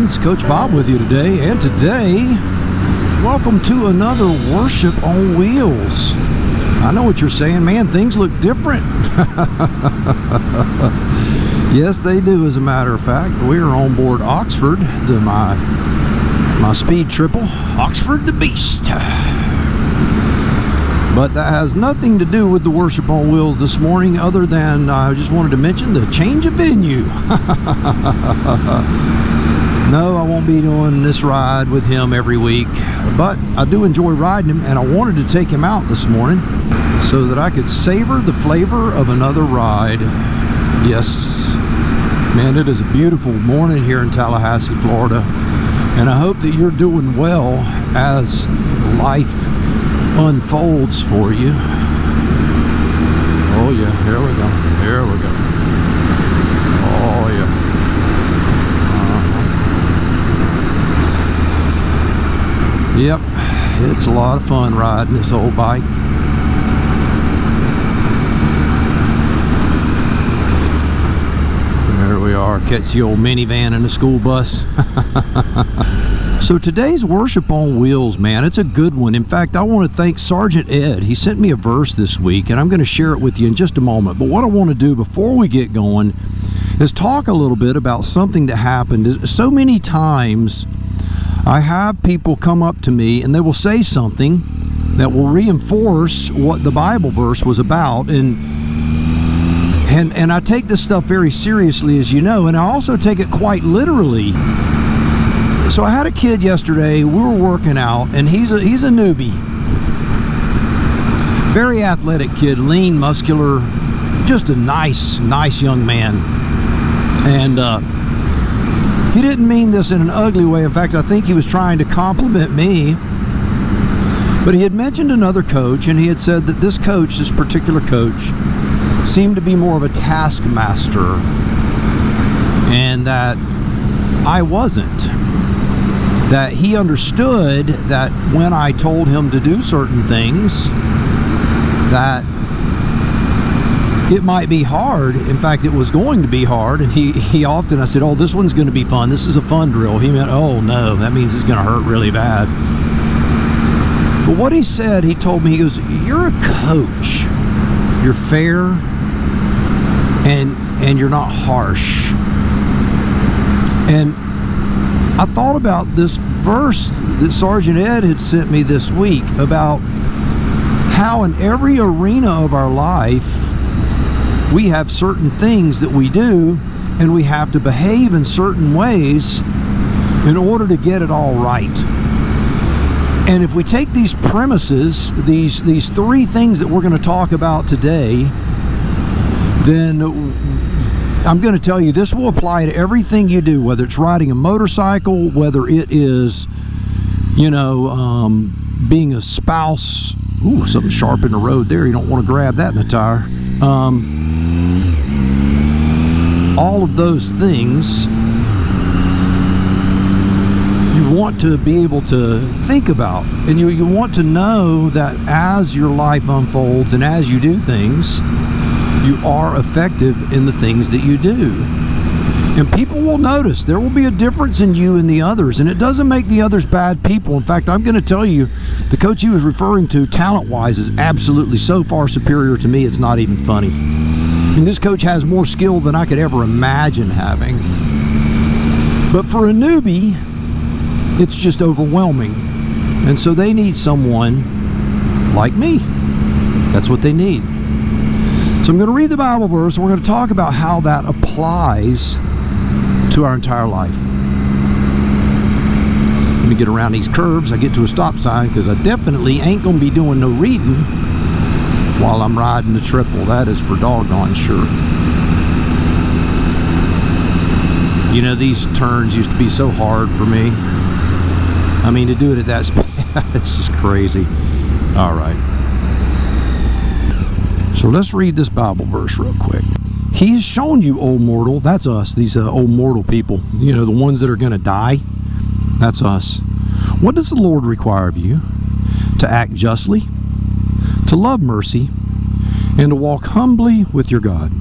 friends, Coach Bob with you today, and today, welcome to another Worship on Wheels. I know what you're saying, man, things look different. Yes, they do, as a matter of fact. We are on board Oxford, my speed triple, Oxford the Beast. But that has nothing to do with the Worship on Wheels this morning, other than I just wanted to mention the change of venue. No, I won't be doing this ride with him every week, but I do enjoy riding him, and I wanted to take him out this morning so that I could savor the flavor of another ride. Yes, man, it is a beautiful morning here in Tallahassee, Florida, and I hope that you're doing well as life unfolds for you. Oh yeah, here we go. Here we go. Oh yeah. Yep, it's a lot of fun riding this old bike. There we are, catch the old minivan and the school bus. So today's Worship on Wheels, man, it's a good one. In fact, I want to thank Sergeant Ed. He sent me a verse this week, and I'm going to share it with you in just a moment. But what I want to do before we get going is talk a little bit about something that happened. So many times I have people come up to me and they will say something that will reinforce what the Bible verse was about, and I take this stuff very seriously, as you know, and I also take it quite literally. So I had a kid yesterday, we were working out, and he's a newbie. Very athletic kid, lean, muscular, just a nice young man. And he didn't mean this in an ugly way. In fact, I think he was trying to compliment me. But he had mentioned another coach, and he had said that this coach, this particular coach, seemed to be more of a taskmaster, and that I wasn't. That he understood that when I told him to do certain things, that it might be hard. In fact, it was going to be hard. And he often, I said, oh, this one's going to be fun. This is a fun drill. He meant, oh no, that means it's going to hurt really bad. But what he said, he told me, he goes, you're a coach. You're fair, and you're not harsh. And I thought about this verse that Sergeant Ed had sent me this week about how in every arena of our life we have certain things that we do, and we have to behave in certain ways in order to get it all right. And if we take these premises, these three things that we're going to talk about today, then I'm going to tell you this will apply to everything you do, whether it's riding a motorcycle, whether it is, you know, being a spouse. Ooh, something sharp in the road there. You don't want to grab that in the tire. All of those things you want to be able to think about, and you want to know that as your life unfolds and as you do things, you are effective in the things that you do. And people will notice. There will be a difference in you and the others, and it doesn't make the others bad people. In fact, I'm going to tell you, the coach he was referring to, talent-wise, is absolutely so far superior to me, it's not even funny. I mean, this coach has more skill than I could ever imagine having. But for a newbie, it's just overwhelming. And so they need someone like me. That's what they need. So I'm going to read the Bible verse, and we're going to talk about how that applies to our entire life. Let me get around these curves. I get to a stop sign, because I definitely ain't going to be doing no reading while I'm riding the triple. That is for doggone sure. You know, these turns used to be so hard for me. I mean, to do it at that speed, it's just crazy. All right. So let's read this Bible verse real quick. He has shown you, O mortal, that's us, these old mortal people, you know, the ones that are going to die, that's us. What does the Lord require of you? To act justly, to love mercy, and to walk humbly with your God.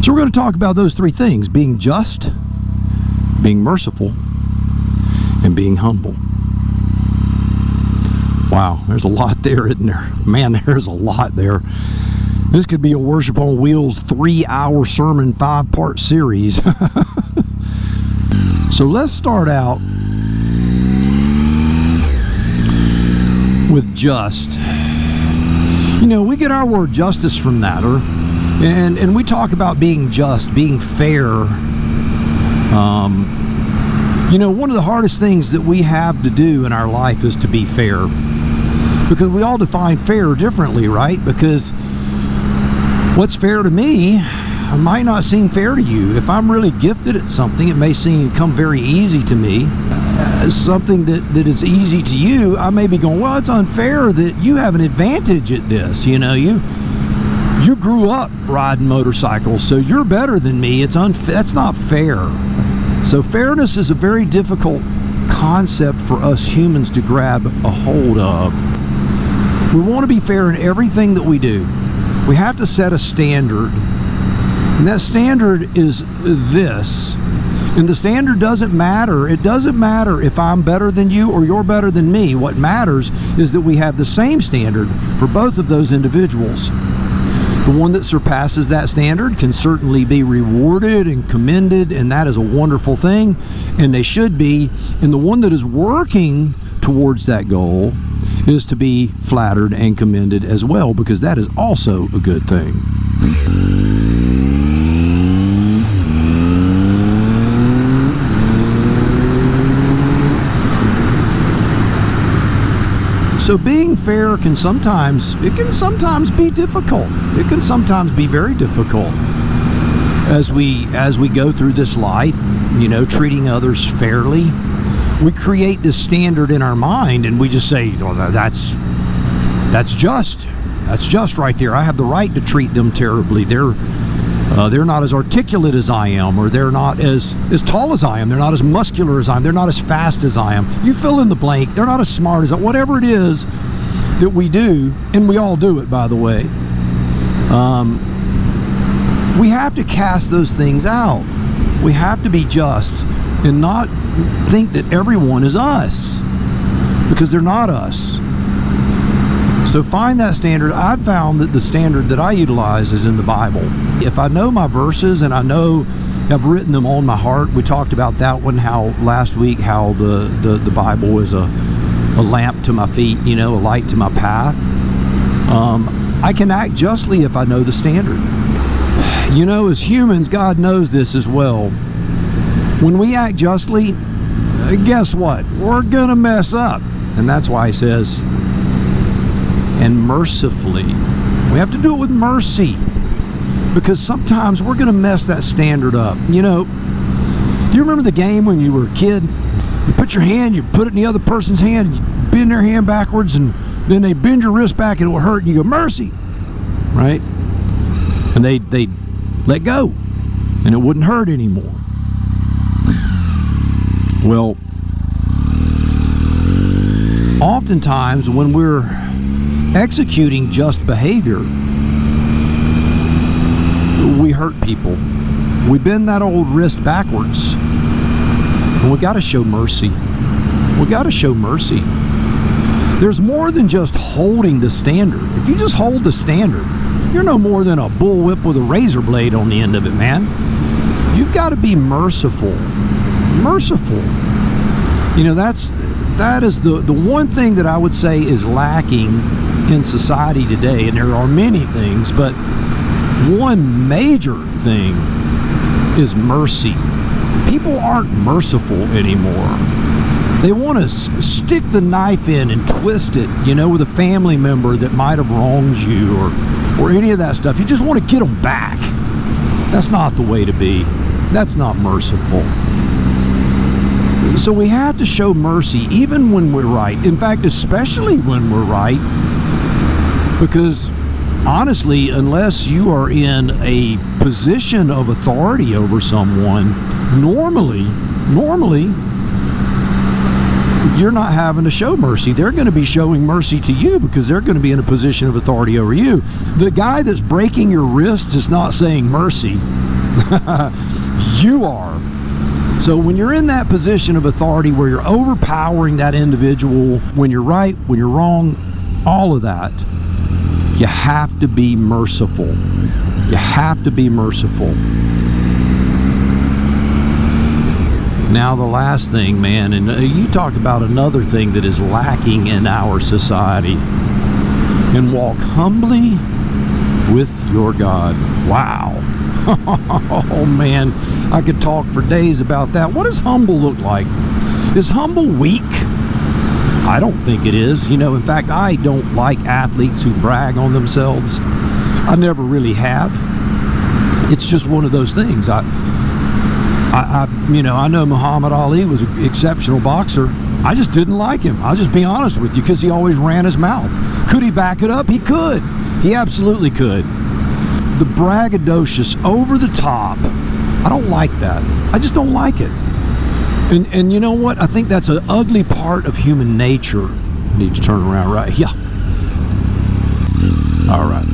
So we're going to talk about those three things: being just, being merciful, and being humble. Wow, there's a lot there, isn't there? Man, there's a lot there. This could be a Worship on Wheels 3-hour sermon 5-part series. So let's start out with just. You know, we get our word justice from that, and we talk about being just, being fair. You know, one of the hardest things that we have to do in our life is to be fair, because we all define fair differently, right? Because what's fair to me might not seem fair to you. If I'm really gifted at something, it may come very easy to me. Something that is easy to you, I may be going, well, it's unfair that you have an advantage at this. You know, you grew up riding motorcycles, so you're better than me. It's unfair. That's not fair. So fairness is a very difficult concept for us humans to grab a hold of. We want to be fair in everything that we do. We have to set a standard, and that standard is this. And the standard doesn't matter. It doesn't matter if I'm better than you or you're better than me. What matters is that we have the same standard for both of those individuals. The one that surpasses that standard can certainly be rewarded and commended, and that is a wonderful thing, and they should be. And the one that is working towards that goal is to be flattered and commended as well, because that is also a good thing. So being fair can sometimes be difficult. It can sometimes be very difficult as we go through this life, you know, treating others fairly. We create this standard in our mind, and we just say, well, that's just right there. I have the right to treat them terribly. They're not as articulate as I am, or they're not as tall as I am. They're not as muscular as I am. They're not as fast as I am. You fill in the blank. They're not as smart as I am. Whatever it is that we do, and we all do it, by the way, we have to cast those things out. We have to be just and not think that everyone is us, because they're not us. So find that standard. I've found that the standard that I utilize is in the Bible. If I know my verses and I know I've written them on my heart, we talked about that one, last week, how the Bible is a lamp to my feet, you know, a light to my path. I can act justly if I know the standard. You know, as humans, God knows this as well. When we act justly, guess what? We're gonna mess up. And that's why he says, and mercifully. We have to do it with mercy, because sometimes we're going to mess that standard up. You know, do you remember the game when you were a kid? You put your hand, you put it in the other person's hand, you bend their hand backwards, and then they bend your wrist back and it will hurt, and you go, mercy, right? And they let go, and it wouldn't hurt anymore. Well, oftentimes when we're executing just behavior, we hurt people. We bend that old wrist backwards, and we got to show mercy. We got to show mercy. There's more than just holding the standard. If you just hold the standard, you're no more than a bullwhip with a razor blade on the end of it, man. You've got to be merciful. Merciful. You know, that is the one thing that I would say is lacking in society today, and there are many things, but one major thing is mercy. People aren't merciful anymore. They want to stick the knife in and twist it, you know, with a family member that might have wronged you, or any of that stuff. You just want to get them back. That's not the way to be. That's not merciful. So we have to show mercy even when we're right. In fact, especially when we're right. Because honestly, unless you are in a position of authority over someone, normally, you're not having to show mercy. They're going to be showing mercy to you because they're going to be in a position of authority over you. The guy that's breaking your wrist is not saying mercy. You are. So when you're in that position of authority where you're overpowering that individual, when you're right, when you're wrong, all of that, you have to be merciful. You have to be merciful. Now the last thing, man, and you talk about another thing that is lacking in our society, and walk humbly with your God. Wow. Oh man, I could talk for days about that. What does humble look like? Is humble weak? I don't think it is. You know, in fact, I don't like athletes who brag on themselves. I never really have. It's just one of those things. I know Muhammad Ali was an exceptional boxer. I just didn't like him. I'll just be honest with you, because he always ran his mouth. Could he back it up? He could. He absolutely could. The braggadocious, over the top, I don't like that. I just don't like it. And you know what? I think that's an ugly part of human nature. I need to turn around, right? Yeah. All right.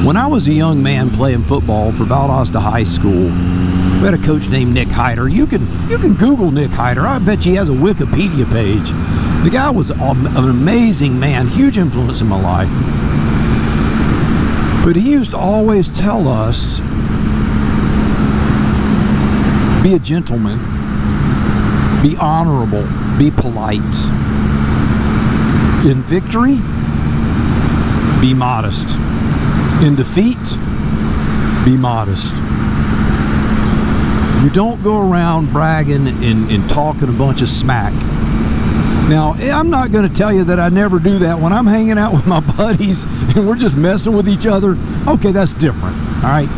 When I was a young man playing football for Valdosta High School, we had a coach named Nick Hyder. You can Google Nick Hyder. I bet he has a Wikipedia page. The guy was an amazing man, huge influence in my life. But he used to always tell us, be a gentleman, be honorable, be polite. In victory, be modest. In defeat, be modest. You don't go around bragging and talking a bunch of smack. Now, I'm not going to tell you that I never do that. When I'm hanging out with my buddies and we're just messing with each other, okay, that's different, all right?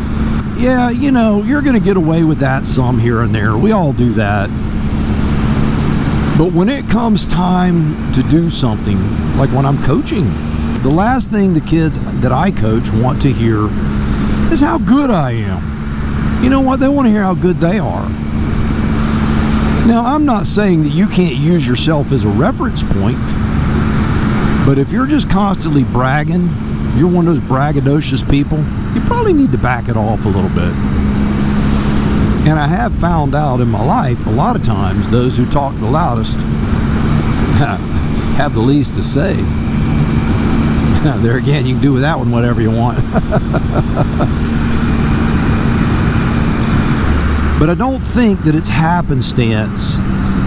Yeah, you know, you're going to get away with that some here and there. We all do that. But when it comes time to do something, like when I'm coaching, the last thing the kids that I coach want to hear is how good I am. You know what? They want to hear how good they are. Now, I'm not saying that you can't use yourself as a reference point, but if you're just constantly bragging, you're one of those braggadocious people, you probably need to back it off a little bit. And I have found out in my life, a lot of times, those who talk the loudest have the least to say. There again, you can do with that one whatever you want. But I don't think that it's happenstance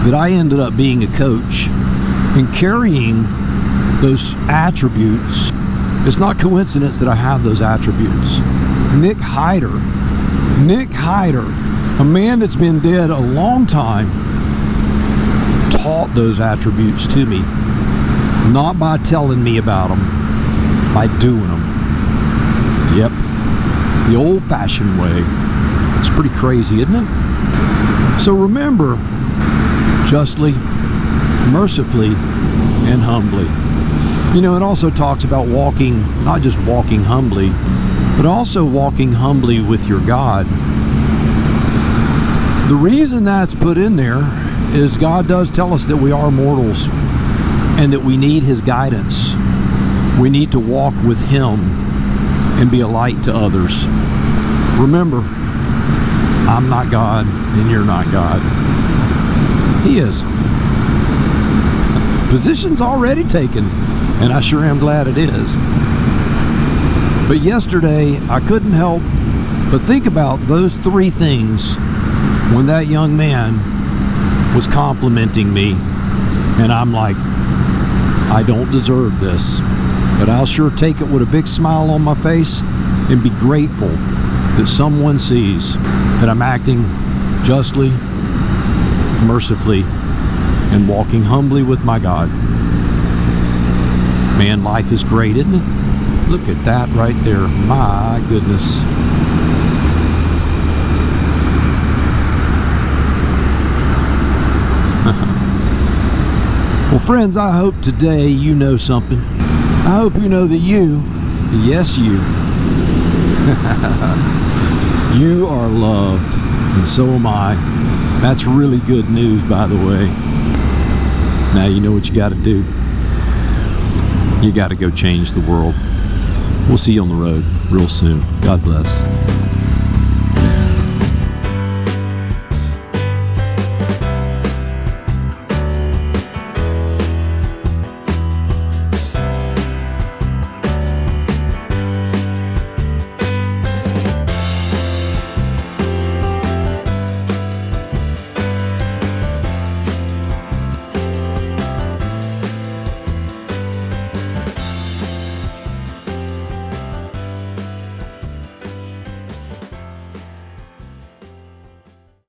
that I ended up being a coach and carrying those attributes. It's not coincidence that I have those attributes. Nick Hyder, a man that's been dead a long time, taught those attributes to me. Not by telling me about them, by doing them. Yep, the old-fashioned way. It's pretty crazy, isn't it? So remember, justly, mercifully, and humbly. You know, it also talks about walking, not just walking humbly, but also walking humbly with your God. The reason that's put in there is God does tell us that we are mortals and that we need His guidance. We need to walk with Him and be a light to others. Remember, I'm not God and you're not God. He is. Position's already taken, and I sure am glad it is. But yesterday, I couldn't help but think about those three things when that young man was complimenting me, and I'm like, I don't deserve this, but I'll sure take it with a big smile on my face and be grateful that someone sees that I'm acting justly, mercifully, and walking humbly with my God. Man, life is great, isn't it? Look at that right there. My goodness. Well, friends, I hope today you know something. I hope you know that you, yes you, you are loved, and so am I. That's really good news, by the way. Now you know what you got to do. You got to go change the world. We'll see you on the road real soon. God bless.